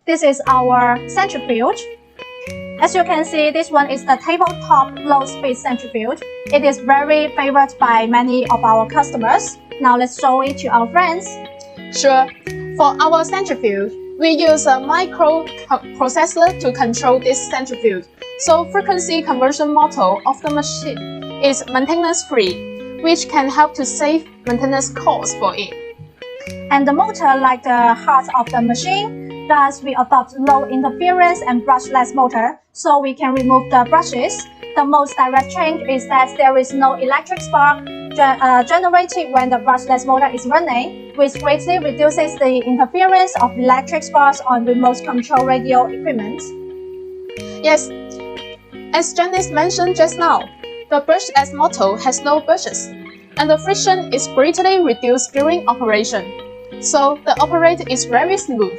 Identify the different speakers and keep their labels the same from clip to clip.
Speaker 1: This is our centrifuge. As you can see, this one is the tabletop low-speed centrifuge. It is very favored by many of our customers. Now let's show it to our friends.
Speaker 2: Sure. For our centrifuge, we use a microprocessor to control this centrifuge. So frequency conversion model of the machine is maintenance-free, which can help to save maintenance costs for it.
Speaker 1: And the motor, like the heart of the machine, thus we adopt low interference and brushless motor, so we can remove the brushes. The most direct change is that there is no electric spark generated when the brushless motor is running, which greatly reduces the interference of electric sparks on remote control radio equipment.
Speaker 2: Yes, as Janice mentioned just now, the brushless motor has no brushes, and the friction is greatly reduced during operation, so the operation is very smooth.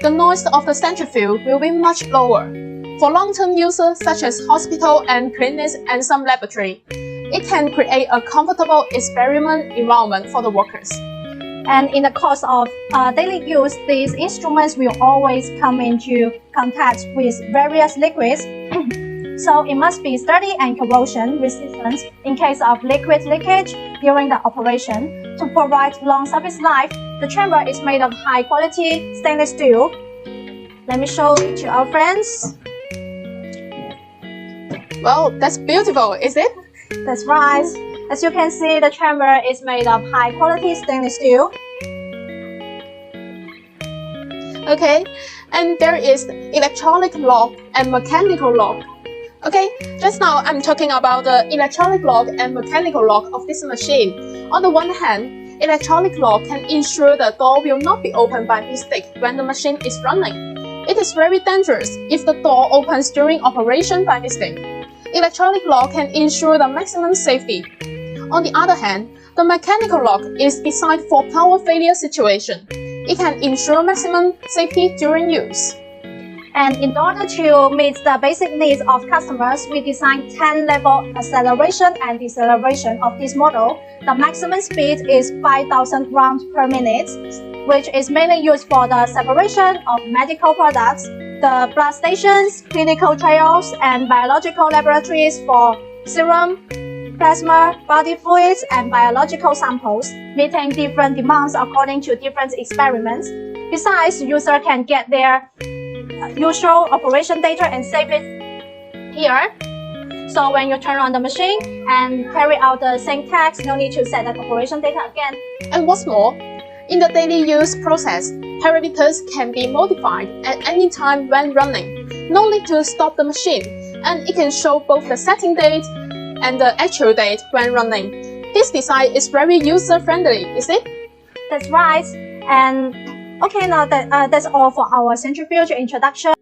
Speaker 2: The noise of the centrifuge will be much lower. For long-term users such as hospital and clinics and some laboratory, it can create a comfortable experiment environment for the workers.
Speaker 1: And in the course of daily use, these instruments will always come into contact with various liquids. So it must be sturdy and corrosion resistant in case of liquid leakage during the operation. To provide long service life, the chamber is made of high quality stainless steel. Let me show it to our friends.
Speaker 2: Wow, that's beautiful, is it?
Speaker 1: That's right. As you can see, the chamber is made of high quality stainless steel.
Speaker 2: Okay, and there is electronic lock and mechanical lock. Okay, just now I'm talking about the electronic lock and mechanical lock of this machine. On the one hand, electronic lock can ensure the door will not be opened by mistake when the machine is running. It is very dangerous if the door opens during operation by mistake. Electronic lock can ensure the maximum safety. On the other hand, the mechanical lock is designed for power failure situation. It can ensure maximum safety during use.
Speaker 1: And in order to meet the basic needs of customers, we designed 10-level acceleration and deceleration of this model. The maximum speed is 5,000 rounds per minute, which is mainly used for the separation of medical products, the blood stations, clinical trials, and biological laboratories for serum, plasma, body fluids, and biological samples, meeting different demands according to different experiments. Besides, user can get their usual operation data and save it here. So when you turn on the machine and carry out the same task, no need to set the operation data again.
Speaker 2: And what's more, in the daily use process, parameters can be modified at any time when running. No need to stop the machine, and it can show both the setting date and the actual date when running. This design is very user-friendly, is it?
Speaker 1: That's right. And okay, now that's all for our centrifuge introduction.